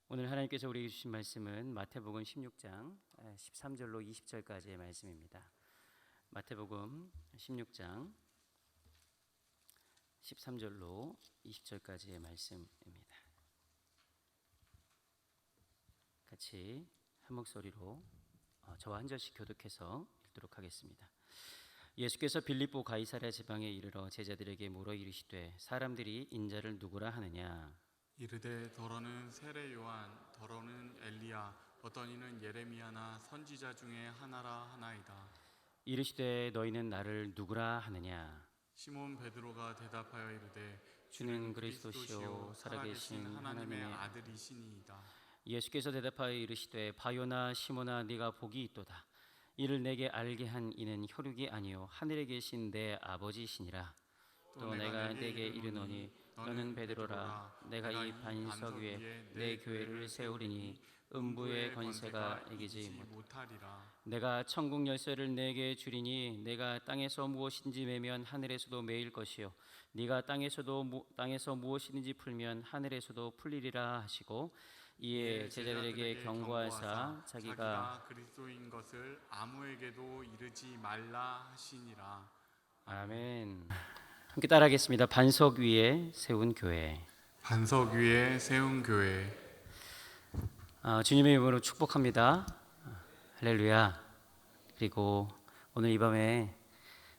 오늘 하나님께서 우리에게 주신 말씀은 마태복음 16장 13절로 20절까지의 말씀입니다. 마태복음 16장 13절로 20절까지의 말씀입니다. 같이 한 목소리로 저와 한 절씩 교독해서 읽도록 하겠습니다. 예수께서 빌립보 가이사랴 지방에 이르러 제자들에게 물어 이르시되 사람들이 인자를 누구라 하느냐? 이르되 더러는 세례 요한, 더러는 엘리야, 어떤 이는 예레미야나 선지자 중에 하나라 하나이다. 이르시되 너희는 나를 누구라 하느냐? 시몬 베드로가 대답하여 이르되 주는 그리스도시요 살아계신 하나님의 아들이시니이다. 예수께서 대답하여 이르시되 바요나 시몬아 네가 복이 있도다. 이를 내게 알게 한 이는 혈육이 아니요 하늘에 계신 내 아버지시니라. 또 내가 네게 이르노니 너는 베드로라. 내가 이 반석 위에 내 교회를 세우리니 음부의 권세가 이기지 못하리라. 내가 천국 열쇠를 내게 주리니 내가 땅에서 무엇인지 매면 하늘에서도 매일 것이요 네가 땅에서 무엇이든지 풀면 하늘에서도 풀리리라 하시고 이에 제자들에게 경고하사 자기가 그리스도인 것을 아무에게도 이르지 말라 하시니라. 아멘. 함께 따라하겠습니다. 반석 위에 세운 교회. 반석 위에 세운 교회. 주님의 이름으로 축복합니다. 할렐루야. 그리고 오늘 이 밤에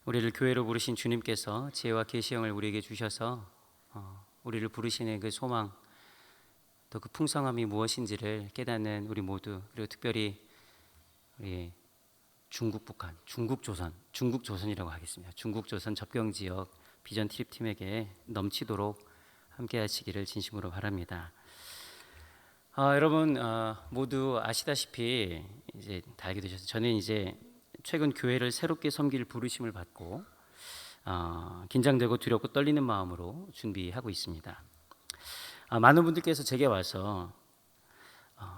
우리를 교회로 부르신 주님께서 지혜와 계시형을 우리에게 주셔서 우리를 부르시는 그 소망 또 그 풍성함이 무엇인지를 깨닫는 우리 모두, 그리고 특별히 우리 중국 북한, 중국조선이라고 하겠습니다. 중국조선 접경지역 비전 트립팀에게 넘치도록 함께 하시기를 진심으로 바랍니다. 여러분 모두 아시다시피 이제 다 알게 되셔서 저는 이제 최근 교회를 새롭게 섬길 부르심을 받고 긴장되고 두렵고 떨리는 마음으로 준비하고 있습니다. 많은 분들께서 제게 와서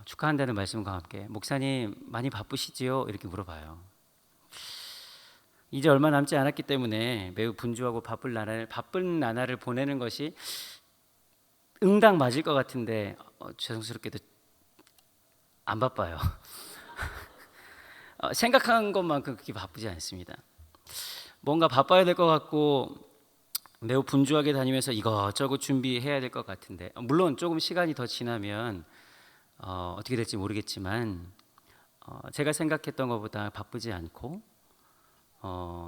축하한다는 말씀과 함께 목사님 많이 바쁘시지요? 이렇게 물어봐요. 이제 얼마 남지 않았기 때문에 매우 분주하고 바쁜 나날을 보내는 것이 응당 맞을 것 같은데 죄송스럽게도 안 바빠요. 생각한 것만큼 그렇게 바쁘지 않습니다. 뭔가 바빠야 될 것 같고 매우 분주하게 다니면서 이것저것 준비해야 될 것 같은데, 물론 조금 시간이 더 지나면 어떻게 될지 모르겠지만 제가 생각했던 것보다 바쁘지 않고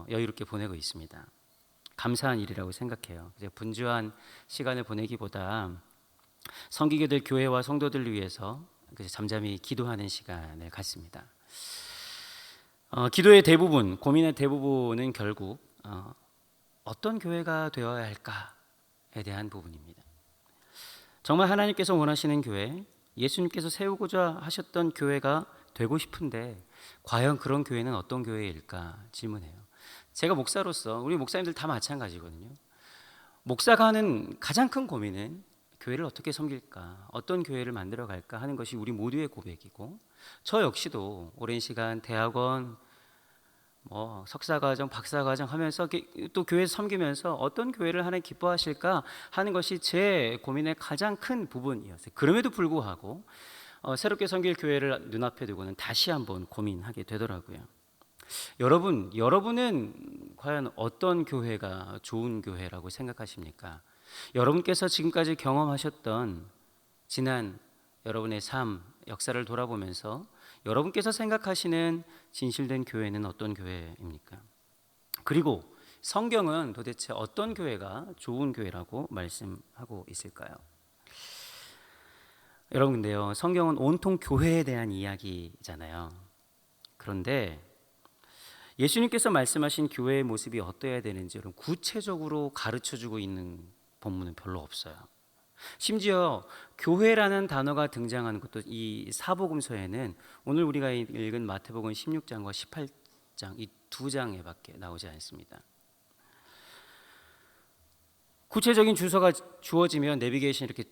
여유롭게 보내고 있습니다. 감사한 일이라고 생각해요. 분주한 시간을 보내기보다 섬기게 될 교회와 성도들을 위해서 잠잠히 기도하는 시간을 갖습니다. 기도의 대부분, 고민의 대부분은 결국 어떤 교회가 되어야 할까에 대한 부분입니다. 정말 하나님께서 원하시는 교회, 예수님께서 세우고자 하셨던 교회가 되고 싶은데 과연 그런 교회는 어떤 교회일까 질문해요. 제가 목사로서 우리 목사님들 다 마찬가지거든요. 목사가 하는 가장 큰 고민은 교회를 어떻게 섬길까, 어떤 교회를 만들어 갈까 하는 것이 우리 모두의 고백이고, 저 역시도 오랜 시간 대학원, 석사과정, 박사과정 하면서 또 교회에서 섬기면서 어떤 교회를 하나님 기뻐하실까 하는 것이 제 고민의 가장 큰 부분이었어요. 그럼에도 불구하고 새롭게 섬길 교회를 눈앞에 두고는 다시 한번 고민하게 되더라고요. 여러분은 과연 어떤 교회가 좋은 교회라고 생각하십니까? 여러분께서 지금까지 경험하셨던 지난 여러분의 삶, 역사를 돌아보면서 여러분께서 생각하시는 진실된 교회는 어떤 교회입니까? 그리고 성경은 도대체 어떤 교회가 좋은 교회라고 말씀하고 있을까요? 여러분, 근데요, 성경은 온통 교회에 대한 이야기잖아요. 그런데 예수님께서 말씀하신 교회의 모습이 어떠해야 되는지 여러분 구체적으로 가르쳐주고 있는 본문은 별로 없어요. 심지어 교회라는 단어가 등장하는 것도 이 사복음서에는 오늘 우리가 읽은 마태복음 16장과 18장 이 두 장에밖에 나오지 않습니다. 구체적인 주소가 주어지면 내비게이션 이렇게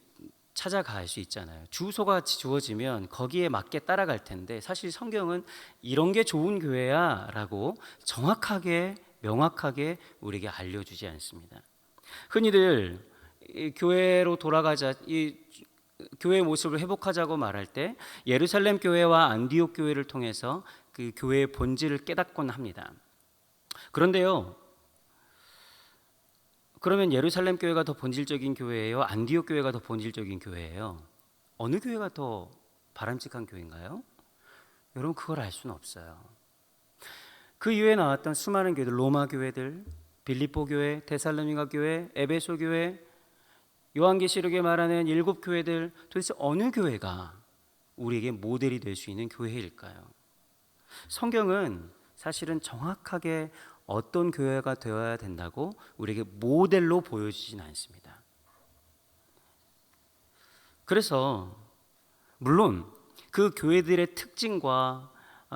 찾아갈 수 있잖아요. 주소가 주어지면 거기에 맞게 따라갈 텐데 사실 성경은 이런 게 좋은 교회야 라고 정확하게 명확하게 우리에게 알려주지 않습니다. 흔히들 이 교회로 돌아가자, 이 교회의 모습을 회복하자고 말할 때 예루살렘 교회와 안디옥 교회를 통해서 그 교회의 본질을 깨닫곤 합니다. 그런데요, 그러면 예루살렘 교회가 더 본질적인 교회예요? 안디옥 교회가 더 본질적인 교회예요? 어느 교회가 더 바람직한 교회인가요? 여러분, 그걸 알 수는 없어요. 그 이후에 나왔던 수많은 교회들, 로마 교회들, 빌립보 교회, 데살로니가 교회, 에베소 교회, 요한계시록에 말하는 7 교회들, 도대체 어느 교회가 우리에게 모델이 될 수 있는 교회일까요? 성경은 사실은 정확하게 어떤 교회가 되어야 된다고 우리에게 모델로 보여주진 않습니다. 그래서 물론 그 교회들의 특징과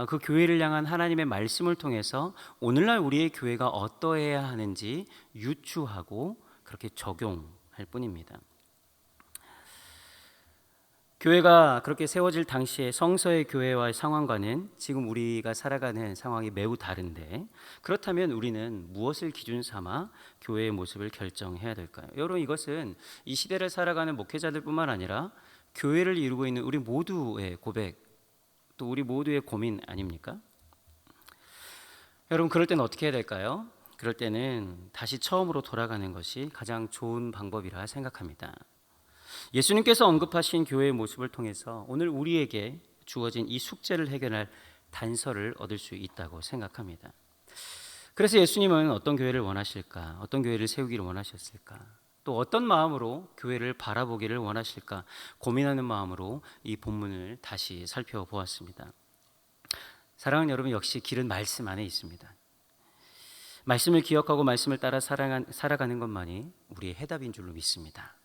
그 교회를 향한 하나님의 말씀을 통해서 오늘날 우리의 교회가 어떠해야 하는지 유추하고 그렇게 적용할 뿐입니다. 교회가 그렇게 세워질 당시에 성서의 교회와의 상황과는 지금 우리가 살아가는 상황이 매우 다른데, 그렇다면 우리는 무엇을 기준 삼아 교회의 모습을 결정해야 될까요? 여러분, 이것은 이 시대를 살아가는 목회자들뿐만 아니라 교회를 이루고 있는 우리 모두의 고백, 또 우리 모두의 고민 아닙니까? 여러분, 그럴 때는 어떻게 해야 될까요? 그럴 때는 다시 처음으로 돌아가는 것이 가장 좋은 방법이라 생각합니다. 예수님께서 언급하신 교회의 모습을 통해서 오늘 우리에게 주어진 이 숙제를 해결할 단서를 얻을 수 있다고 생각합니다. 그래서 예수님은 어떤 교회를 원하실까? 어떤 교회를 세우기를 원하셨을까? 또 어떤 마음으로 교회를 바라보기를 원하실까? 고민하는 마음으로 이 본문을 다시 살펴보았습니다. 사랑하는 여러분, 역시 길은 말씀 안에 있습니다. 말씀을 기억하고 말씀을 따라 살아가는 것만이 우리의 해답인 줄로 믿습니다.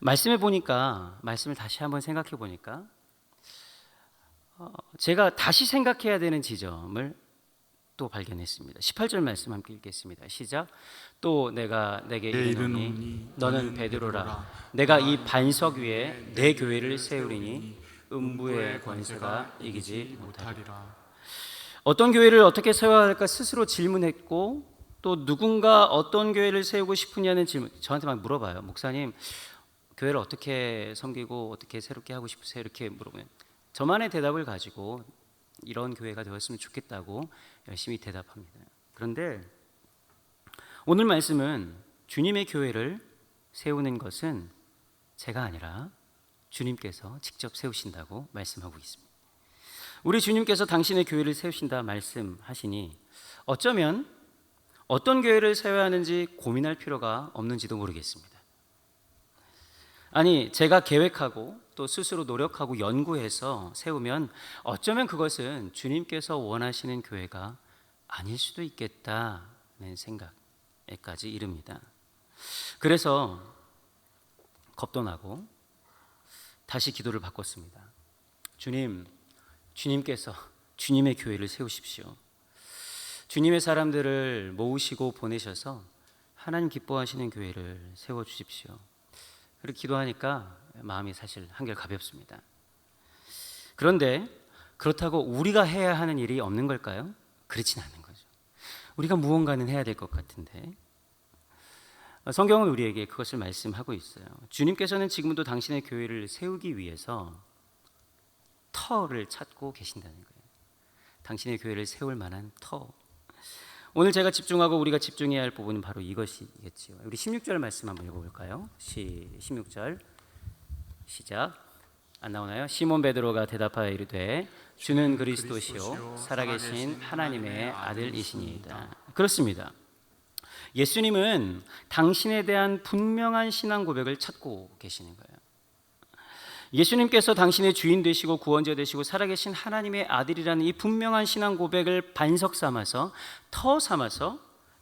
말씀해 보니까, 말씀을 다시 한번 생각해 보니까 제가 다시 생각해야 되는 지점을 또 발견했습니다. 18절 말씀 함께 읽겠습니다. 시작. 또 내가 내게 이르노니 너는 베드로라. 내가 이 반석 위에 내 교회를 세우리니 음부의 권세가 이기지 못하리라. 어떤 교회를 어떻게 세워야 할까 스스로 질문했고, 또 누군가 어떤 교회를 세우고 싶으냐는 질문, 저한테 막 물어봐요. 목사님, 교회를 어떻게 섬기고 어떻게 새롭게 하고 싶으세요? 이렇게 물어보면 저만의 대답을 가지고 이런 교회가 되었으면 좋겠다고 열심히 대답합니다. 그런데 오늘 말씀은 주님의 교회를 세우는 것은 제가 아니라 주님께서 직접 세우신다고 말씀하고 있습니다. 우리 주님께서 당신의 교회를 세우신다 말씀하시니 어쩌면 어떤 교회를 세워야 하는지 고민할 필요가 없는지도 모르겠습니다. 아니, 제가 계획하고 또 스스로 노력하고 연구해서 세우면 어쩌면 그것은 주님께서 원하시는 교회가 아닐 수도 있겠다는 생각에까지 이릅니다. 그래서 겁도 나고 다시 기도를 바꿨습니다. 주님께서 주님의 교회를 세우십시오. 주님의 사람들을 모으시고 보내셔서 하나님 기뻐하시는 교회를 세워주십시오. 그렇게 기도하니까 마음이 사실 한결 가볍습니다. 그런데 그렇다고 우리가 해야 하는 일이 없는 걸까요? 그렇진 않은 거죠. 우리가 무언가는 해야 될 것 같은데, 성경은 우리에게 그것을 말씀하고 있어요. 주님께서는 지금도 당신의 교회를 세우기 위해서 터를 찾고 계신다는 거예요. 당신의 교회를 세울 만한 터. 오늘 제가 집중하고 우리가 집중해야 할 부분은 바로 이것이겠지요. 우리 16절 말씀 한번 읽어볼까요? 16절 시작. 안 나오나요? 시몬 베드로가 대답하여 이르되 주는 그리스도시요 살아계신 하나님의 아들이시니이다. 그렇습니다. 예수님은 당신에 대한 분명한 신앙 고백을 찾고 계시는 거예요. 예수님께서 당신의 주인 되시고 구원자 되시고 살아계신 하나님의 아들이라는 이 분명한 신앙 고백을 반석 삼아서, 터 삼아서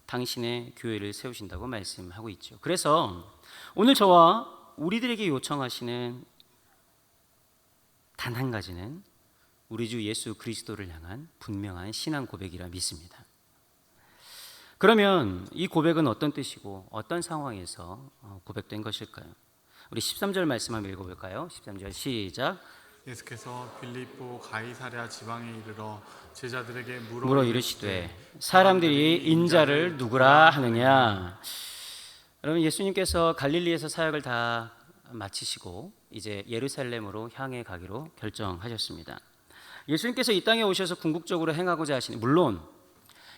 당신의 교회를 세우신다고 말씀하고 있죠. 그래서 오늘 저와 우리들에게 요청하시는 단 한 가지는 우리 주 예수 그리스도를 향한 분명한 신앙 고백이라 믿습니다. 그러면 이 고백은 어떤 뜻이고 어떤 상황에서 고백된 것일까요? 우리 13절 말씀 한번 읽어볼까요? 13절 시작. 예수께서 빌립보 가이사랴 지방에 이르러 제자들에게 물어 이르시되 사람들이 인자를 누구라 하느냐. 여러분, 예수님께서 갈릴리에서 사역을 다 마치시고 이제 예루살렘으로 향해 가기로 결정하셨습니다. 예수님께서 이 땅에 오셔서 궁극적으로 행하고자 하시는, 물론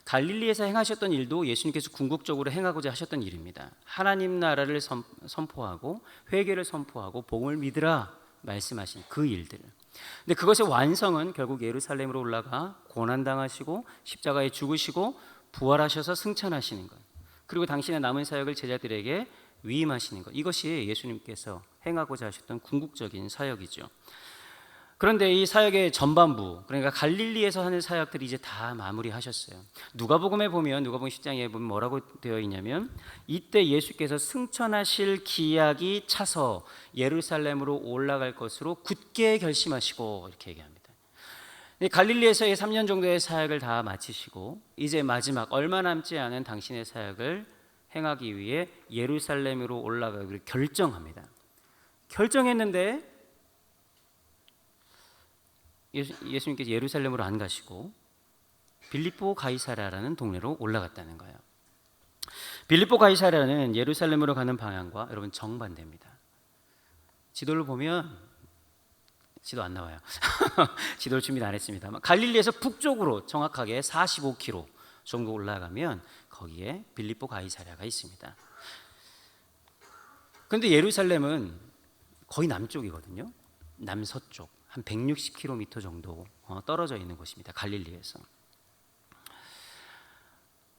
갈릴리에서 행하셨던 일도 예수님께서 궁극적으로 행하고자 하셨던 일입니다. 하나님 나라를 선포하고 회개를 선포하고 복음을 믿으라 말씀하신 그 일들. 근데 그것의 완성은 결국 예루살렘으로 올라가 고난당하시고 십자가에 죽으시고 부활하셔서 승천하시는 것, 그리고 당신의 남은 사역을 제자들에게 위임하시는 것, 이것이 예수님께서 행하고자 하셨던 궁극적인 사역이죠. 그런데 이 사역의 전반부, 그러니까 갈릴리에서 하는 사역들이 이제 다 마무리하셨어요. 누가복음에 보면, 누가복음 10장에 보면 뭐라고 되어 있냐면, 이때 예수께서 승천하실 기약이 차서 예루살렘으로 올라갈 것으로 굳게 결심하시고, 이렇게 얘기합니다. 갈릴리에서의 3년 정도의 사역을 다 마치시고 이제 마지막 얼마 남지 않은 당신의 사역을 행하기 위해 예루살렘으로 올라가기를 결정합니다. 결정했는데 예수님께서 예루살렘으로 안 가시고 빌립보 가이사랴라는 동네로 올라갔다는 거예요. 빌립보 가이사랴는 예루살렘으로 가는 방향과 여러분 정반대입니다. 지도를 보면, 지도 안 나와요. 지도를 준비를 안 했습니다. 갈릴리에서 북쪽으로 정확하게 45km 정도 올라가면 거기에 빌립보 가이사랴가 있습니다. 그런데 예루살렘은 거의 남쪽이거든요. 남서쪽 한 160km 정도 떨어져 있는 곳입니다. 갈릴리에서.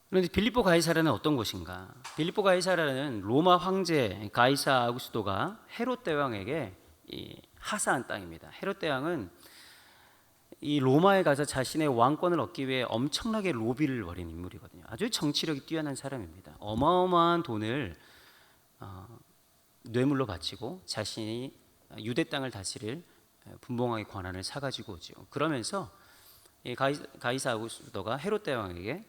그런데 빌립보 가이사랴는 어떤 곳인가? 빌립보 가이사랴는 로마 황제 가이사 아우구스토가 헤롯 대왕에게 하사한 땅입니다. 헤롯 대왕은 이 로마에 가서 자신의 왕권을 얻기 위해 엄청나게 로비를 벌인 인물이거든요. 아주 정치력이 뛰어난 사람입니다. 어마어마한 돈을 뇌물로 바치고 자신이 유대 땅을 다스릴 분봉왕의 권한을 사가지고 오죠. 그러면서 이 가이사 아우구스토가 헤롯 대왕에게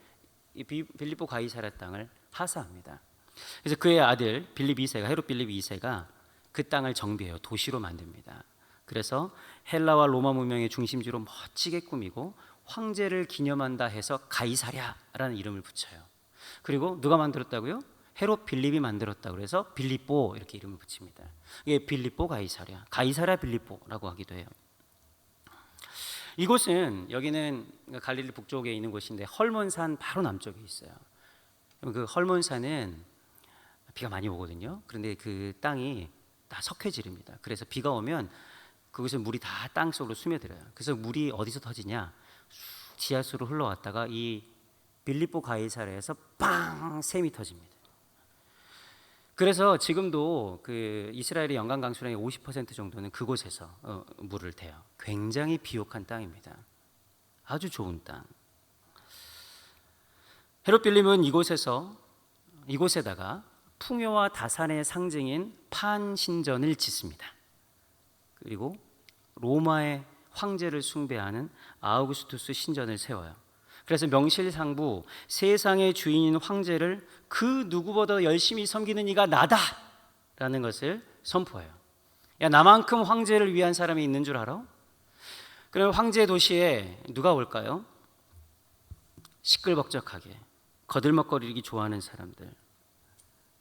이 빌립보 가이사랴 땅을 하사합니다. 그래서 그의 아들 빌립 2세가, 헤롯 빌립 2세가 그 땅을 정비해요. 도시로 만듭니다. 그래서 헬라와 로마 문명의 중심지로 멋지게 꾸미고 황제를 기념한다 해서 가이사랴라는 이름을 붙여요. 그리고 누가 만들었다고요? 헤롯 빌립이 만들었다고 그래서 빌립보 이렇게 이름을 붙입니다. 이게 빌립보 가이사랴, 가이사랴 빌립보라고 하기도 해요. 이곳은, 여기는 갈릴리 북쪽에 있는 곳인데 헐몬산 바로 남쪽에 있어요. 그 헐몬산은 비가 많이 오거든요. 그런데 그 땅이 다 석회질입니다. 그래서 비가 오면 그곳에 물이 다 땅속으로 스며들어요. 그래서 물이 어디서 터지냐? 지하수로 흘러왔다가 이 빌립보 가이사랴에서 빵 샘이 터집니다. 그래서 지금도 그 이스라엘의 연간 강수량의 50% 정도는 그곳에서 물을 대요. 굉장히 비옥한 땅입니다. 아주 좋은 땅. 헤롯 빌립은 이곳에다가 풍요와 다산의 상징인 판신전을 짓습니다. 그리고 로마의 황제를 숭배하는 아우구스투스 신전을 세워요. 그래서 명실상부 세상의 주인인 황제를 그 누구보다 열심히 섬기는 이가 나다라는 것을 선포해요. 야, 나만큼 황제를 위한 사람이 있는 줄 알아? 그럼 황제 도시에 누가 올까요? 시끌벅적하게 거들먹거리기 좋아하는 사람들.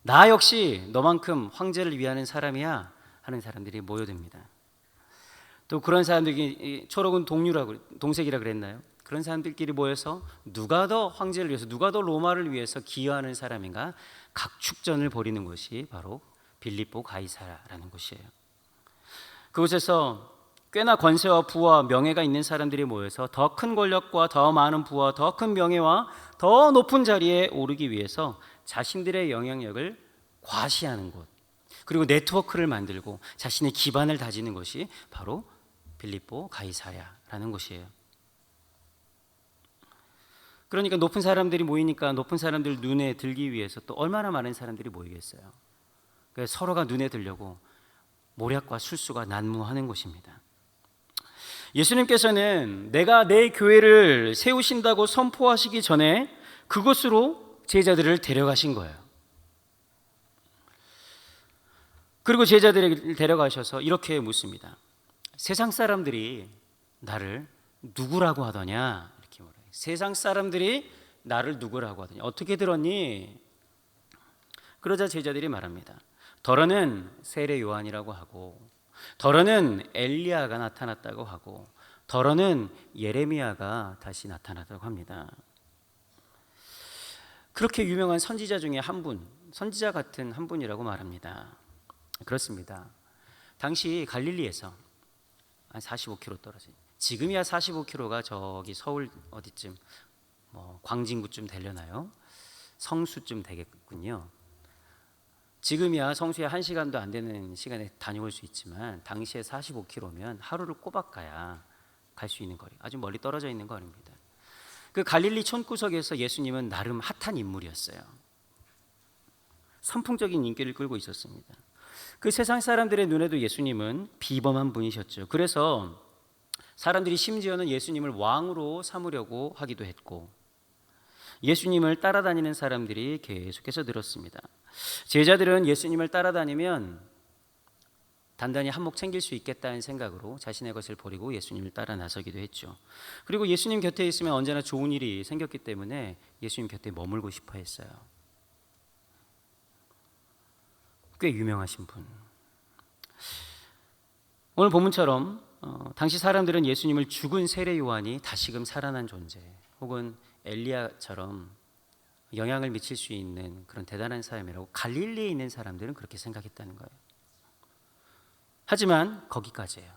나 역시 너만큼 황제를 위하는 사람이야 하는 사람들이 모여듭니다. 또 그런 사람들이 초록은 동색이라 그랬나요? 그런 사람들끼리 모여서 누가 더 황제를 위해서, 누가 더 로마를 위해서 기여하는 사람인가 각축전을 벌이는 곳이 바로 빌립보 가이사랴라는 곳이에요. 그곳에서 꽤나 권세와 부와 명예가 있는 사람들이 모여서 더 큰 권력과 더 많은 부와 더 큰 명예와 더 높은 자리에 오르기 위해서 자신들의 영향력을 과시하는 곳, 그리고 네트워크를 만들고 자신의 기반을 다지는 것이 바로 빌립보 가이사랴라는 곳이에요. 그러니까 높은 사람들이 모이니까 높은 사람들 눈에 들기 위해서 또 얼마나 많은 사람들이 모이겠어요. 그래서 서로가 눈에 들려고 모략과 술수가 난무하는 곳입니다. 예수님께서는 내가 내 교회를 세우신다고 선포하시기 전에 그곳으로 제자들을 데려가신 거예요. 그리고 제자들을 데려가셔서 이렇게 묻습니다. 세상 사람들이 나를 누구라고 하더냐? 이렇게 물어요. 세상 사람들이 나를 누구라고 하더냐? 어떻게 들었니? 그러자 제자들이 말합니다. 더러는 세례 요한이라고 하고, 더러는 엘리야가 나타났다고 하고, 더러는 예레미야가 다시 나타났다고 합니다. 그렇게 유명한 선지자 중에 한 분, 선지자 같은 한 분이라고 말합니다. 그렇습니다. 당시 갈릴리에서 한 45km 떨어진, 지금이야 45km가 저기 서울 어디쯤 광진구쯤 되려나요? 성수쯤 되겠군요. 지금이야 성수에 1시간도 안 되는 시간에 다녀올 수 있지만 당시에 45km면 하루를 꼬박 가야 갈 수 있는 거리, 아주 멀리 떨어져 있는 거리입니다. 그 갈릴리 촌구석에서 예수님은 나름 핫한 인물이었어요. 선풍적인 인기를 끌고 있었습니다. 그 세상 사람들의 눈에도 예수님은 비범한 분이셨죠. 그래서 사람들이 심지어는 예수님을 왕으로 삼으려고 하기도 했고, 예수님을 따라다니는 사람들이 계속해서 늘었습니다. 제자들은 예수님을 따라다니면 단단히 한몫 챙길 수 있겠다는 생각으로 자신의 것을 버리고 예수님을 따라 나서기도 했죠. 그리고 예수님 곁에 있으면 언제나 좋은 일이 생겼기 때문에 예수님 곁에 머물고 싶어 했어요. 꽤 유명하신 분. 오늘 본문처럼 당시 사람들은 예수님을 죽은 세례 요한이 다시금 살아난 존재, 혹은 엘리야처럼 영향을 미칠 수 있는 그런 대단한 사람이라고 갈릴리에 있는 사람들은 그렇게 생각했다는 거예요. 하지만 거기까지예요.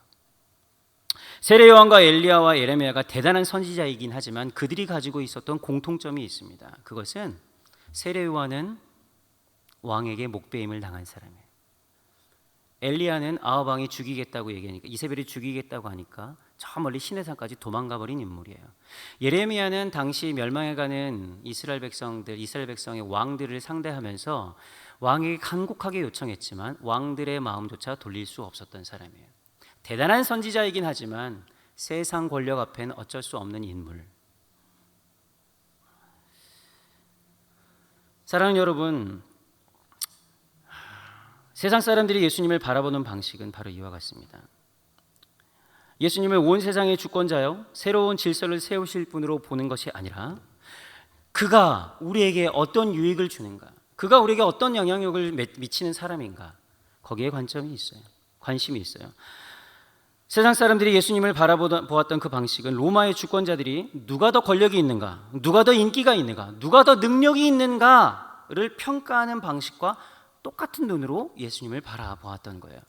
세례 요한과 엘리야와 예레미야가 대단한 선지자이긴 하지만 그들이 가지고 있었던 공통점이 있습니다. 그것은 세례 요한은 왕에게 목배임을 당한 사람이에요. 엘리야는 아합 왕이 죽이겠다고 얘기하니까, 이세벨이 죽이겠다고 하니까 저 멀리 시내산까지 도망가 버린 인물이에요. 예레미야는 당시 멸망해가는 이스라엘 백성의 왕들을 상대하면서 왕에게 간곡하게 요청했지만 왕들의 마음조차 돌릴 수 없었던 사람이에요. 대단한 선지자이긴 하지만 세상 권력 앞에는 어쩔 수 없는 인물. 사랑하는 여러분, 세상 사람들이 예수님을 바라보는 방식은 바로 이와 같습니다. 예수님을 온 세상의 주권자요, 새로운 질서를 세우실 분으로 보는 것이 아니라 그가 우리에게 어떤 유익을 주는가, 그가 우리에게 어떤 영향력을 미치는 사람인가, 거기에 관점이 있어요. 관심이 있어요. 세상 사람들이 예수님을 바라보았던 그 방식은 로마의 주권자들이 누가 더 권력이 있는가, 누가 더 인기가 있는가, 누가 더 능력이 있는가를 평가하는 방식과 똑같은 눈으로 예수님을 바라보았던 거예요.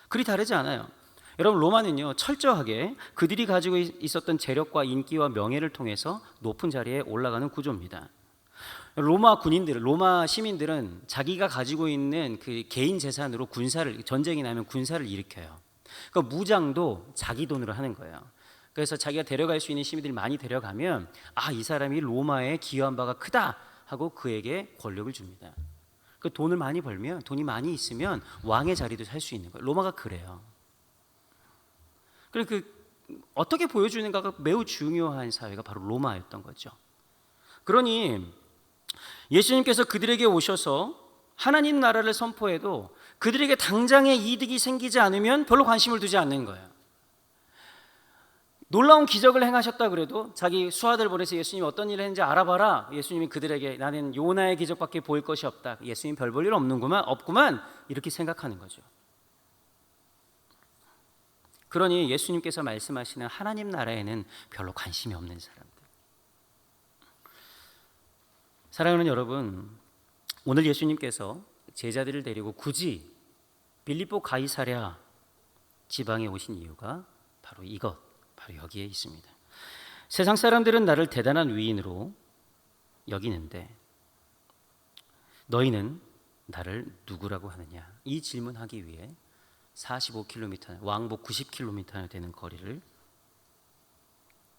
그리 다르지 않아요. 여러분, 로마는요 철저하게 그들이 가지고 있었던 재력과 인기와 명예를 통해서 높은 자리에 올라가는 구조입니다. 로마 시민들은 자기가 가지고 있는 그 개인 재산으로 전쟁이 나면 군사를 일으켜요. 그 무장도 자기 돈으로 하는 거예요. 그래서 자기가 데려갈 수 있는 시민들이 많이 데려가면 이 사람이 로마에 기여한 바가 크다 하고 그에게 권력을 줍니다. 그 돈을 많이 벌면, 돈이 많이 있으면 왕의 자리도 살 수 있는 거예요. 로마가 그래요. 그리고 어떻게 보여주는가가 매우 중요한 사회가 바로 로마였던 거죠. 그러니 예수님께서 그들에게 오셔서 하나님 나라를 선포해도 그들에게 당장의 이득이 생기지 않으면 별로 관심을 두지 않는 거예요. 놀라운 기적을 행하셨다 그래도 자기 수하들 보내서 예수님이 어떤 일을 했는지 알아봐라. 예수님이 그들에게 나는 요나의 기적밖에 보일 것이 없다. 예수님 별 볼 일 없구만 이렇게 생각하는 거죠. 그러니 예수님께서 말씀하시는 하나님 나라에는 별로 관심이 없는 사람들. 사랑하는 여러분, 오늘 예수님께서 제자들을 데리고 굳이 빌립보 가이사랴 지방에 오신 이유가 바로 바로 여기에 있습니다. 세상 사람들은 나를 대단한 위인으로 여기는데 너희는 나를 누구라고 하느냐? 이 질문하기 위해 45km, 왕복 90km나 되는 거리를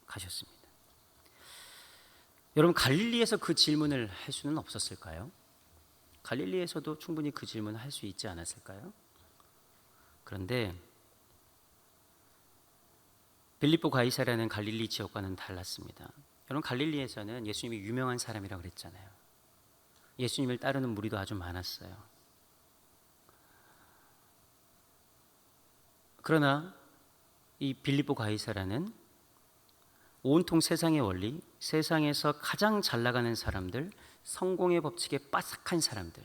가셨습니다. 여러분, 갈릴리에서 그 질문을 할 수는 없었을까요? 갈릴리에서도 충분히 그 질문을 할 수 있지 않았을까요? 그런데 빌립보 가이사랴는 갈릴리 지역과는 달랐습니다. 여러분, 갈릴리에서는 예수님이 유명한 사람이라고 그랬잖아요. 예수님을 따르는 무리도 아주 많았어요. 그러나 이 빌립보 가이사랴는 온통 세상의 원리, 세상에서 가장 잘 나가는 사람들, 성공의 법칙에 빠삭한 사람들,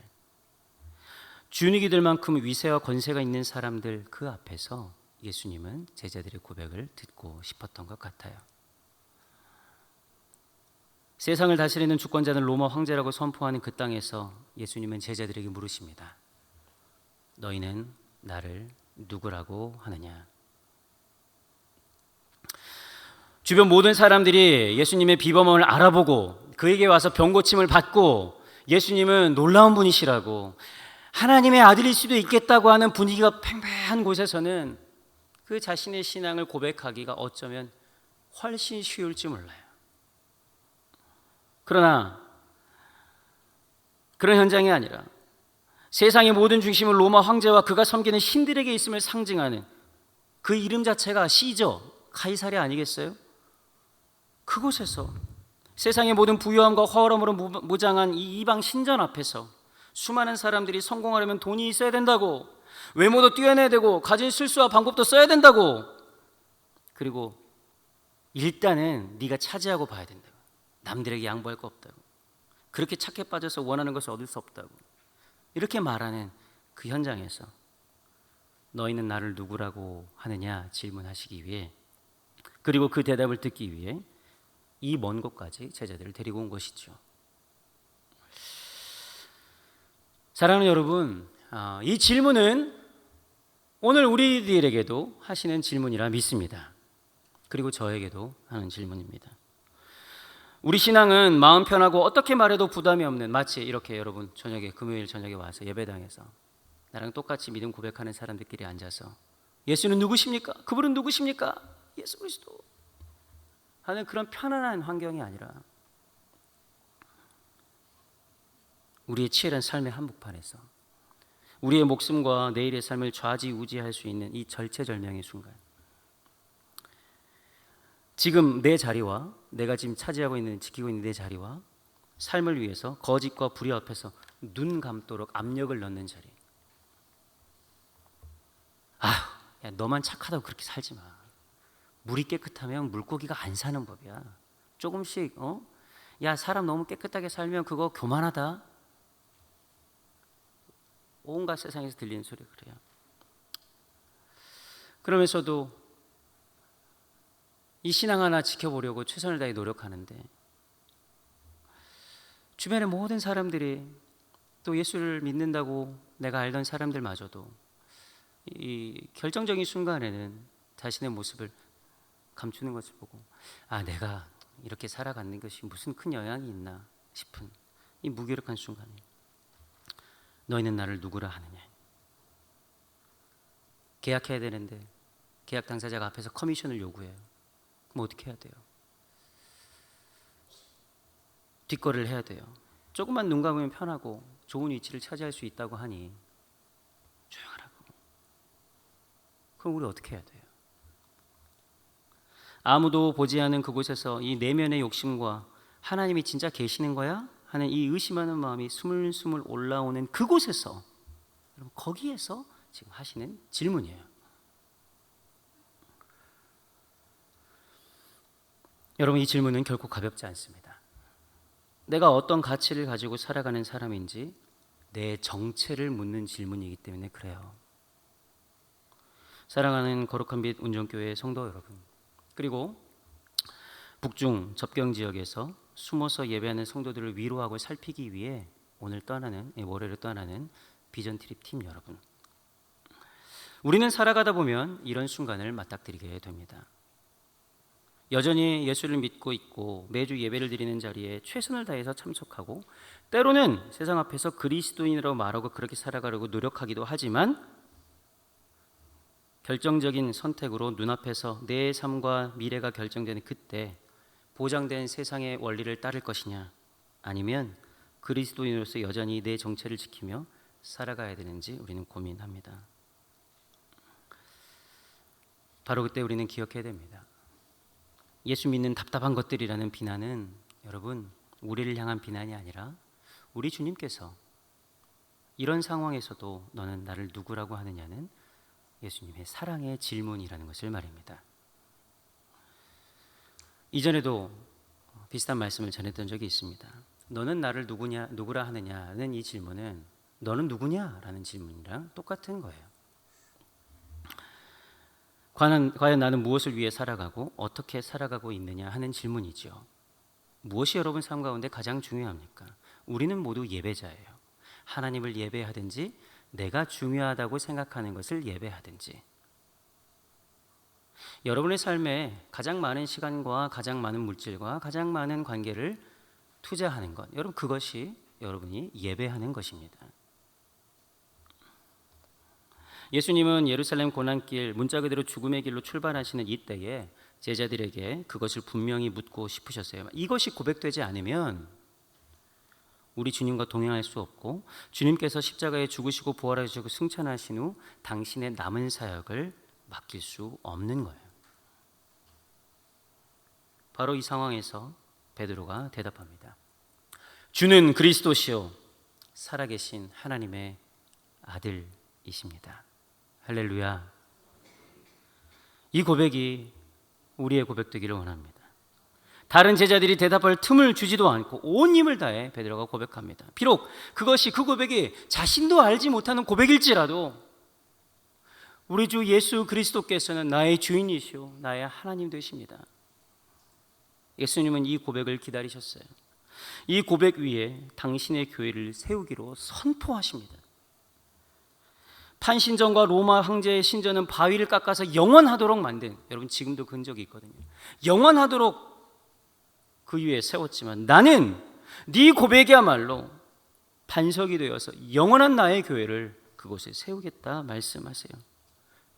주눅이 들 만큼 위세와 권세가 있는 사람들 그 앞에서 예수님은 제자들의 고백을 듣고 싶었던 것 같아요. 세상을 다스리는 주권자는 로마 황제라고 선포하는 그 땅에서 예수님은 제자들에게 물으십니다. 너희는 나를 누구라고 하느냐? 주변 모든 사람들이 예수님의 비범함을 알아보고 그에게 와서 병고침을 받고 예수님은 놀라운 분이시라고 하나님의 아들일 수도 있겠다고 하는 분위기가 팽팽한 곳에서는 그 자신의 신앙을 고백하기가 어쩌면 훨씬 쉬울지 몰라요. 그러나 그런 현장이 아니라 세상의 모든 중심은 로마 황제와 그가 섬기는 신들에게 있음을 상징하는 그 이름 자체가 시저, 카이사리 아니겠어요? 그곳에서 세상의 모든 부유함과 허름으로 무장한 이 이방 신전 앞에서 수많은 사람들이 성공하려면 돈이 있어야 된다고, 외모도 뛰어내야 되고 가진 술수와 방법도 써야 된다고, 그리고 일단은 네가 차지하고 봐야 된다고, 남들에게 양보할 거 없다고, 그렇게 착해 빠져서 원하는 것을 얻을 수 없다고, 이렇게 말하는 그 현장에서 너희는 나를 누구라고 하느냐 질문하시기 위해, 그리고 그 대답을 듣기 위해 이 먼 곳까지 제자들을 데리고 온 것이죠. 사랑하는 여러분, 이 질문은 오늘 우리들에게도 하시는 질문이라 믿습니다. 그리고 저에게도 하는 질문입니다. 우리 신앙은 마음 편하고 어떻게 말해도 부담이 없는, 마치 이렇게 여러분 저녁에, 금요일 저녁에 와서 예배당에서 나랑 똑같이 믿음 고백하는 사람들끼리 앉아서 예수는 누구십니까? 그분은 누구십니까? 예수 그리스도 하는 그런 편안한 환경이 아니라 우리의 치열한 삶의 한복판에서 우리의 목숨과 내일의 삶을 좌지우지할 수 있는 이 절체절명의 순간, 지금 내 자리와 내가 지금 차지하고 있는, 지키고 있는 내 자리와 삶을 위해서 거짓과 불의 앞에서 눈 감도록 압력을 넣는 자리. 야, 너만 착하다고 그렇게 살지 마. 물이 깨끗하면 물고기가 안 사는 법이야. 조금씩 야, 사람 너무 깨끗하게 살면 그거 교만하다. 온갖 세상에서 들리는 소리 그래요. 그러면서도 이 신앙 하나 지켜보려고 최선을 다해 노력하는데 주변의 모든 사람들이, 또 예수를 믿는다고 내가 알던 사람들마저도 이 결정적인 순간에는 자신의 모습을 감추는 것을 보고 내가 이렇게 살아가는 것이 무슨 큰 영향이 있나 싶은 이 무기력한 순간에 너희는 나를 누구라 하느냐. 계약해야 되는데 계약 당사자가 앞에서 커미션을 요구해요. 그럼 어떻게 해야 돼요? 뒷거리를 해야 돼요. 조금만 눈 감으면 편하고 좋은 위치를 차지할 수 있다고 하니 조용하라고. 그럼 우리 어떻게 해야 돼요? 아무도 보지 않은 그곳에서 이 내면의 욕심과 하나님이 진짜 계시는 거야? 하는 이 의심하는 마음이 스물스물 올라오는 그곳에서, 여러분 거기에서 지금 하시는 질문이에요. 여러분 이 질문은 결코 가볍지 않습니다. 내가 어떤 가치를 가지고 살아가는 사람인지 내 정체를 묻는 질문이기 때문에 그래요. 사랑하는 거룩한 빛 운정교회 성도 여러분, 그리고 북중 접경 지역에서 숨어서 예배하는 성도들을 위로하고 살피기 위해 오늘 떠나는, 월요일에 떠나는 비전 트립 팀 여러분, 우리는 살아가다 보면 이런 순간을 맞닥뜨리게 됩니다. 여전히 예수를 믿고 있고 매주 예배를 드리는 자리에 최선을 다해서 참석하고 때로는 세상 앞에서 그리스도인이라고 말하고 그렇게 살아가려고 노력하기도 하지만 결정적인 선택으로 눈앞에서 내 삶과 미래가 결정되는 그때 보장된 세상의 원리를 따를 것이냐, 아니면 그리스도인으로서 여전히 내 정체를 지키며 살아가야 되는지 우리는 고민합니다. 바로 그때 우리는 기억해야 됩니다. 예수 믿는 답답한 것들이라는 비난은 여러분 우리를 향한 비난이 아니라 우리 주님께서 이런 상황에서도 너는 나를 누구라고 하느냐는 예수님의 사랑의 질문이라는 것을 말입니다. 이전에도 비슷한 말씀을 전했던 적이 있습니다. 너는 나를 누구라 하느냐는 이 질문은 너는 누구냐? 라는 질문이랑 똑같은 거예요. 과연 나는 무엇을 위해 살아가고 어떻게 살아가고 있느냐 하는 질문이죠. 무엇이 여러분 삶 가운데 가장 중요합니까? 우리는 모두 예배자예요. 하나님을 예배하든지 내가 중요하다고 생각하는 것을 예배하든지, 여러분의 삶에 가장 많은 시간과 가장 많은 물질과 가장 많은 관계를 투자하는 것, 여러분 그것이 여러분이 예배하는 것입니다. 예수님은 예루살렘 고난길, 문자 그대로 죽음의 길로 출발하시는 이때에 제자들에게 그것을 분명히 묻고 싶으셨어요. 이것이 고백되지 않으면 우리 주님과 동행할 수 없고, 주님께서 십자가에 죽으시고 부활하시고 승천하신 후 당신의 남은 사역을 맡길 수 없는 거예요. 바로 이 상황에서 베드로가 대답합니다. 주는 그리스도시요 살아계신 하나님의 아들이십니다. 할렐루야. 이 고백이 우리의 고백되기를 원합니다. 다른 제자들이 대답할 틈을 주지도 않고 온 힘을 다해 베드로가 고백합니다. 비록 그것이, 그 고백이 자신도 알지 못하는 고백일지라도 우리 주 예수 그리스도께서는 나의 주인이시오 나의 하나님 되십니다. 예수님은 이 고백을 기다리셨어요. 이 고백 위에 당신의 교회를 세우기로 선포하십니다. 판신전과 로마 황제의 신전은 바위를 깎아서 영원하도록 만든, 여러분 지금도 그런 적이 있거든요. 영원하도록 그 위에 세웠지만 나는 네 고백이야말로 반석이 되어서 영원한 나의 교회를 그곳에 세우겠다 말씀하세요.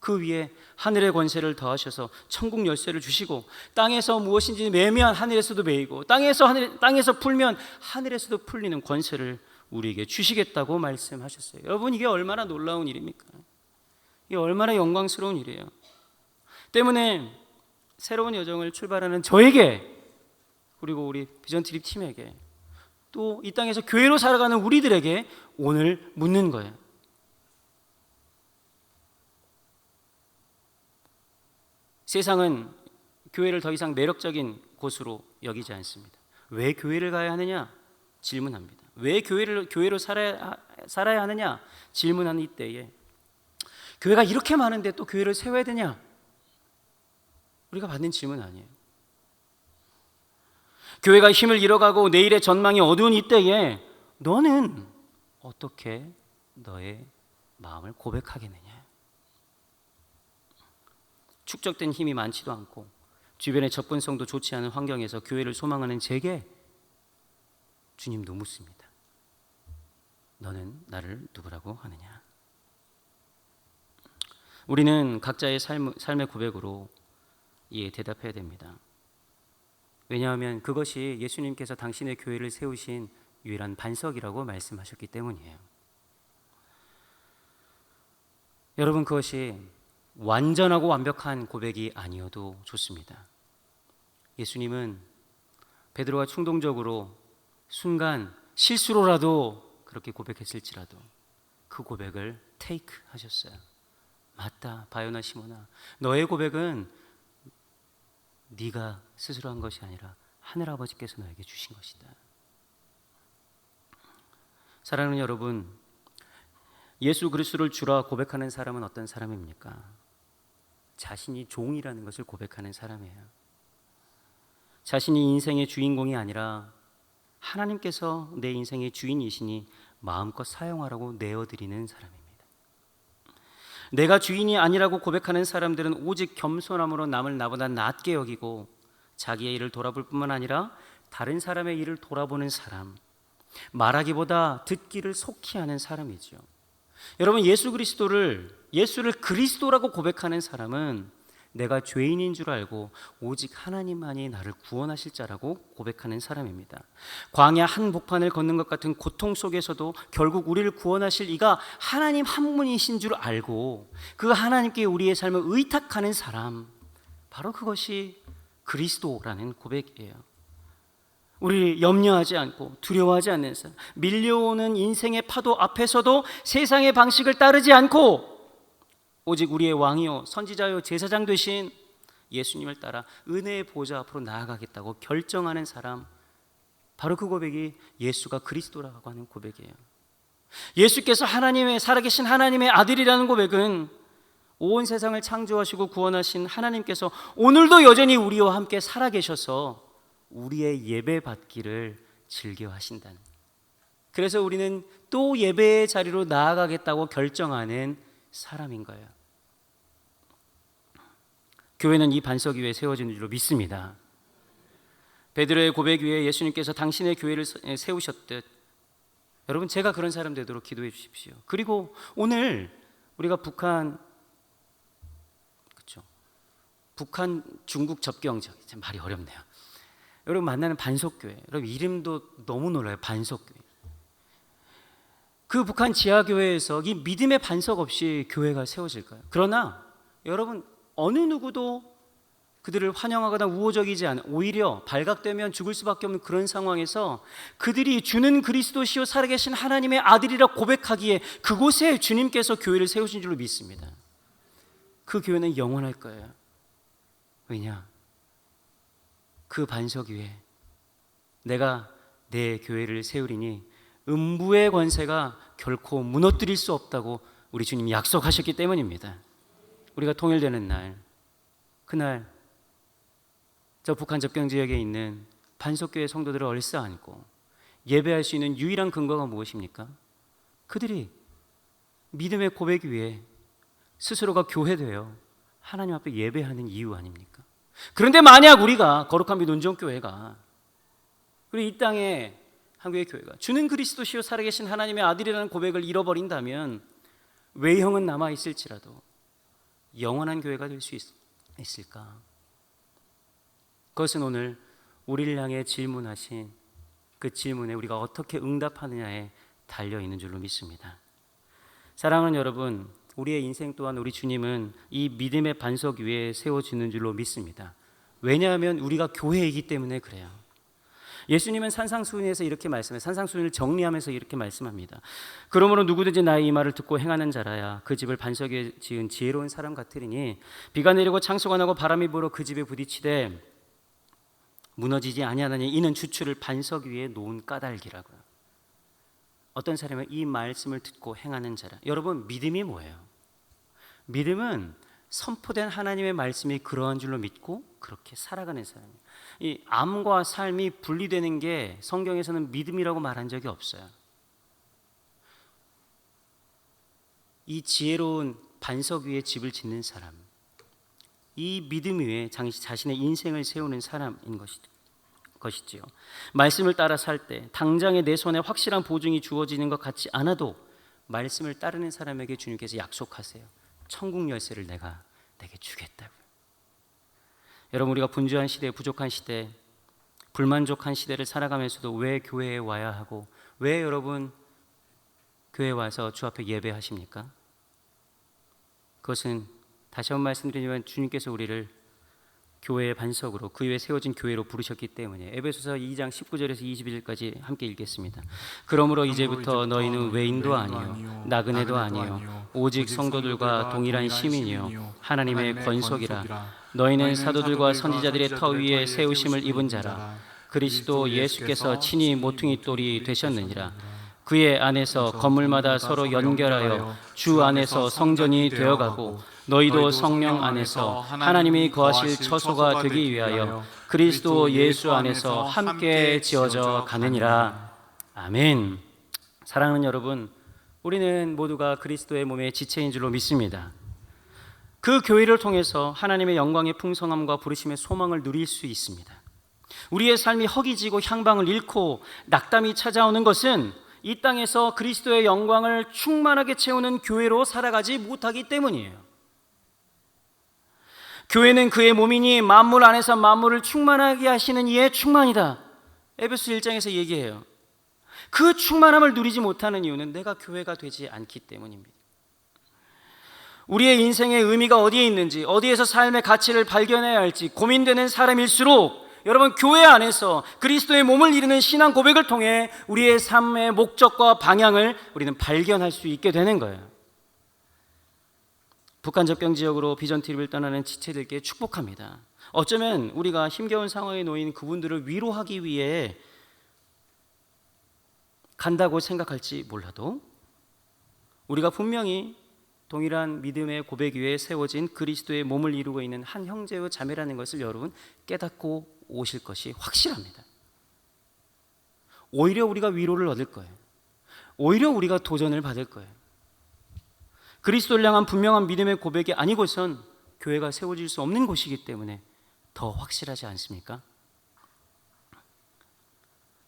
그 위에 하늘의 권세를 더하셔서 천국 열쇠를 주시고, 땅에서 무엇인지 매면 하늘에서도 매이고, 땅에서 풀면 하늘에서도 풀리는 권세를 우리에게 주시겠다고 말씀하셨어요. 여러분, 이게 얼마나 놀라운 일입니까? 이게 얼마나 영광스러운 일이에요. 때문에 새로운 여정을 출발하는 저에게, 그리고 우리 비전 트립 팀에게, 또 이 땅에서 교회로 살아가는 우리들에게 오늘 묻는 거예요. 세상은 교회를 더 이상 매력적인 곳으로 여기지 않습니다. 왜 교회를 가야 하느냐? 질문합니다. 왜 교회로 살아야 하느냐? 질문하는 이때에 교회가 이렇게 많은데 또 교회를 세워야 되냐? 우리가 받는 질문 아니에요. 교회가 힘을 잃어가고 내일의 전망이 어두운 이때에 너는 어떻게 너의 마음을 고백하겠느냐? 축적된 힘이 많지도 않고 주변의 접근성도 좋지 않은 환경에서 교회를 소망하는 제게 주님도 묻습니다. 너는 나를 누구라고 하느냐? 우리는 각자의 삶의 고백으로 이에 대답해야 됩니다. 왜냐하면 그것이 예수님께서 당신의 교회를 세우신 유일한 반석이라고 말씀하셨기 때문이에요. 여러분, 그것이 완전하고 완벽한 고백이 아니어도 좋습니다. 예수님은 베드로가 충동적으로 순간 실수로라도 그렇게 고백했을지라도 그 고백을 테이크 하셨어요. 맞다, 바요나 시모나, 너의 고백은 네가 스스로 한 것이 아니라 하늘아버지께서 너에게 주신 것이다. 사랑하는 여러분, 예수 그리스도를 주라 고백하는 사람은 어떤 사람입니까? 자신이 종이라는 것을 고백하는 사람이에요. 자신이 인생의 주인공이 아니라 하나님께서 내 인생의 주인이시니 마음껏 사용하라고 내어드리는 사람입니다. 내가 주인이 아니라고 고백하는 사람들은 오직 겸손함으로 남을 나보다 낮게 여기고 자기의 일을 돌아볼 뿐만 아니라 다른 사람의 일을 돌아보는 사람, 말하기보다 듣기를 속히 하는 사람이죠. 여러분, 예수를 그리스도라고 고백하는 사람은 내가 죄인인 줄 알고 오직 하나님만이 나를 구원하실 자라고 고백하는 사람입니다. 광야 한복판을 걷는 것 같은 고통 속에서도 결국 우리를 구원하실 이가 하나님 한 분이신 줄 알고 그 하나님께 우리의 삶을 의탁하는 사람, 바로 그것이 그리스도라는 고백이에요. 우리 염려하지 않고 두려워하지 않는 사람, 밀려오는 인생의 파도 앞에서도 세상의 방식을 따르지 않고 오직 우리의 왕이요 선지자요 제사장 되신 예수님을 따라 은혜의 보좌 앞으로 나아가겠다고 결정하는 사람, 바로 그 고백이 예수가 그리스도라고 하는 고백이에요. 예수께서 하나님의 살아계신 하나님의 아들이라는 고백은 온 세상을 창조하시고 구원하신 하나님께서 오늘도 여전히 우리와 함께 살아계셔서 우리의 예배 받기를 즐겨하신다는, 그래서 우리는 또 예배의 자리로 나아가겠다고 결정하는 사람인 거예요. 교회는 이 반석 위에 세워지는 줄로 믿습니다. 베드로의 고백 위에 예수님께서 당신의 교회를 세우셨듯 여러분, 제가 그런 사람 되도록 기도해 주십시오. 그리고 오늘 우리가 북한 중국 접경지역, 참 말이 어렵네요. 여러분 만나는 반석교회, 여러분 이름도 너무 놀라요. 반석교회. 그 북한 지하교회에서 이 믿음의 반석 없이 교회가 세워질까요? 그러나 여러분, 어느 누구도 그들을 환영하거나 우호적이지 않은, 오히려 발각되면 죽을 수밖에 없는 그런 상황에서 그들이 주는 그리스도시요 살아계신 하나님의 아들이라 고백하기에 그곳에 주님께서 교회를 세우신 줄로 믿습니다. 그 교회는 영원할 거예요. 왜냐? 그 반석 위에 내가 내 교회를 세우리니 음부의 권세가 결코 무너뜨릴 수 없다고 우리 주님이 약속하셨기 때문입니다. 우리가 통일되는 날, 그날 저 북한 접경 지역에 있는 반석교회 성도들을 얼싸안고 예배할 수 있는 유일한 근거가 무엇입니까? 그들이 믿음의 고백 위에 스스로가 교회되어 하나님 앞에 예배하는 이유 아닙니까? 그런데 만약 우리가 거룩한 빛 온전교회가, 그리고 이 땅에 한국의 교회가 주는 그리스도시요 살아계신 하나님의 아들이라는 고백을 잃어버린다면 외형은 남아있을지라도 영원한 교회가 될 수 있을까? 그것은 오늘 우리를 향해 질문하신 그 질문에 우리가 어떻게 응답하느냐에 달려있는 줄로 믿습니다. 사랑하는 여러분, 우리의 인생 또한 우리 주님은 이 믿음의 반석 위에 세워지는 줄로 믿습니다. 왜냐하면 우리가 교회이기 때문에 그래요. 예수님은 산상수훈에서 이렇게 말씀해요. 산상수훈을 정리하면서 이렇게 말씀합니다. 그러므로 누구든지 나의 이 말을 듣고 행하는 자라야 그 집을 반석에 지은 지혜로운 사람 같으리니 비가 내리고 창수가 나고 바람이 불어 그 집에 부딪히되 무너지지 아니하나니 이는 주추를 반석 위에 놓은 까닭이라고요. 어떤 사람은 이 말씀을 듣고 행하는 자라. 여러분, 믿음이 뭐예요? 믿음은 선포된 하나님의 말씀이 그러한 줄로 믿고 그렇게 살아가는 사람이에요. 이 암과 삶이 분리되는 게 성경에서는 믿음이라고 말한 적이 없어요. 이 지혜로운 반석 위에 집을 짓는 사람, 이 믿음 위에 자신의 인생을 세우는 사람인 것이지요. 말씀을 따라 살 때 당장에 내 손에 확실한 보증이 주어지는 것 같지 않아도 말씀을 따르는 사람에게 주님께서 약속하세요. 천국 열쇠를 내가 내게 주겠다고요. 여러분, 우리가 분주한 시대, 부족한 시대, 불만족한 시대를 살아가면서도 왜 교회에 와야 하고 왜 여러분 교회에 와서 주 앞에 예배하십니까? 그것은 다시 한번 말씀드리지만 주님께서 우리를 교회의 반석으로, 그 위에 세워진 교회로 부르셨기 때문에. 에베소서 2장 19절에서 21절까지 함께 읽겠습니다. 그러므로 이제부터 너희는 외인도 아니요 나그네도 아니요 오직 성도들과 동일한 시민이요 하나님의 권속이라. 너희는 사도들과 선지자들의 터 위에 세우심을 입은 자라. 그리스도 예수께서 친히 모퉁이 돌이 되셨느니라. 그의 안에서 건물마다 서로 연결하여 주 안에서 성전이 되어가고 너희도 성령 안에서 하나님이 거하실 처소가 되기 위하여 그리스도 예수 안에서 함께 지어져 가느니라. 아멘. 사랑하는 여러분, 우리는 모두가 그리스도의 몸의 지체인 줄로 믿습니다. 그 교회를 통해서 하나님의 영광의 풍성함과 부르심의 소망을 누릴 수 있습니다. 우리의 삶이 허기지고 향방을 잃고 낙담이 찾아오는 것은 이 땅에서 그리스도의 영광을 충만하게 채우는 교회로 살아가지 못하기 때문이에요. 교회는 그의 몸이니 만물 안에서 만물을 충만하게 하시는 이의 충만이다. 에베소 1장에서 얘기해요. 그 충만함을 누리지 못하는 이유는 내가 교회가 되지 않기 때문입니다. 우리의 인생의 의미가 어디에 있는지, 어디에서 삶의 가치를 발견해야 할지 고민되는 사람일수록 여러분, 교회 안에서 그리스도의 몸을 이루는 신앙 고백을 통해 우리의 삶의 목적과 방향을 우리는 발견할 수 있게 되는 거예요. 북한 접경 지역으로 비전 TV를 떠나는 지체들께 축복합니다. 어쩌면 우리가 힘겨운 상황에 놓인 그분들을 위로하기 위해 간다고 생각할지 몰라도 우리가 분명히 동일한 믿음의 고백 위에 세워진 그리스도의 몸을 이루고 있는 한 형제와 자매라는 것을 여러분 깨닫고 오실 것이 확실합니다. 오히려 우리가 위로를 얻을 거예요. 오히려 우리가 도전을 받을 거예요. 그리스도를 향한 분명한 믿음의 고백이 아니고선 교회가 세워질 수 없는 곳이기 때문에 더 확실하지 않습니까?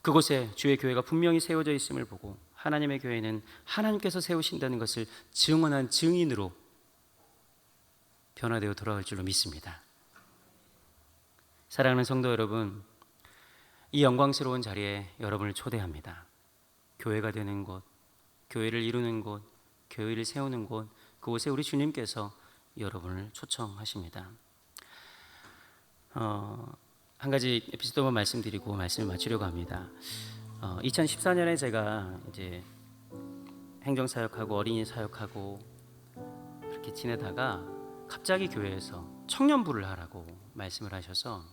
그곳에 주의 교회가 분명히 세워져 있음을 보고 하나님의 교회는 하나님께서 세우신다는 것을 증언한 증인으로 변화되어 돌아갈 줄로 믿습니다. 사랑하는 성도 여러분, 이 영광스러운 자리에 여러분을 초대합니다. 교회가 되는 곳, 교회를 이루는 곳, 교회를 세우는 곳, 그곳에 우리 주님께서 여러분을 초청하십니다. 한 가지 에피소드만 말씀드리고 말씀을 마치려고 합니다. 2014년에 제가 이제 행정사역하고 어린이 사역하고 그렇게 지내다가 갑자기 교회에서 청년부를 하라고 말씀을 하셔서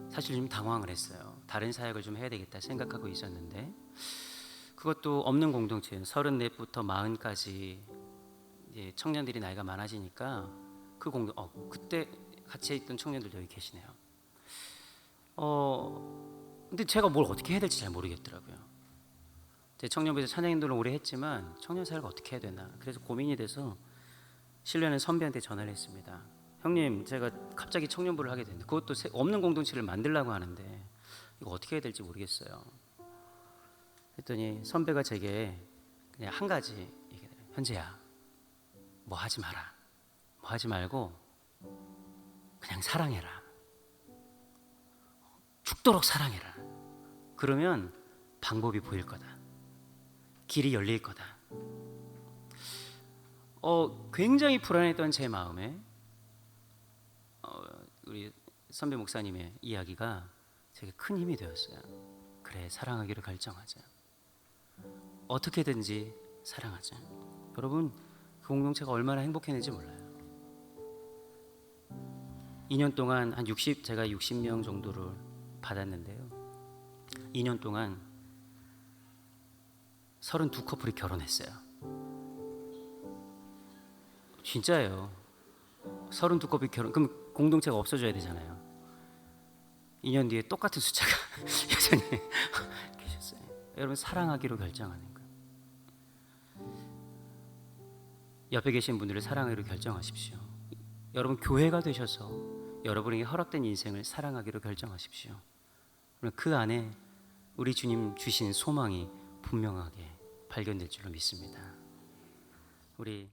사실 좀 당황을 했어요. 다른 사역을 좀 해야 되겠다 생각하고 있었는데 그것도 없는 공동체 34부터 40까지 이제 청년들이 나이가 많아지니까 그 그때 같이 있던 청년들 여기 계시네요. 근데 제가 뭘 어떻게 해야 될지 잘 모르겠더라고요. 제 청년부에서 찬양인도를 오래 했지만 청년 사역을 어떻게 해야 되나 그래서 고민이 돼서 신뢰하는 선배한테 전화를 했습니다. 형님, 제가 갑자기 청년부를 하게 됐는데 그것도 없는 공동체를 만들려고 하는데 이거 어떻게 해야 될지 모르겠어요. 그랬더니 선배가 제게 그냥 한 가지 얘기해요. 현재야, 뭐 하지 마라. 뭐 하지 말고 그냥 사랑해라. 죽도록 사랑해라. 그러면 방법이 보일 거다. 길이 열릴 거다. 굉장히 불안했던 제 마음에 우리 선배 목사님의 이야기가 제게 큰 힘이 되었어요. 그래, 사랑하기로 결정하자. 어떻게든지 사랑하자. 여러분, 그 공동체가 얼마나 행복했는지 몰라요. 2년 동안 제가 60명 정도를 받았는데요. 2년 동안 32커플이 결혼했어요. 진짜예요. 32커플이 그럼 공동체가 없어져야 되잖아요. 2년 뒤에 똑같은 숫자가 여전히 계셨어요. 여러분, 사랑하기로 결정하는 거예요. 옆에 계신 분들을 사랑하기로 결정하십시오. 여러분, 교회가 되셔서 여러분에게 허락된 인생을 사랑하기로 결정하십시오. 그 안에 우리 주님 주신 소망이 분명하게 발견될 줄로 믿습니다. 우리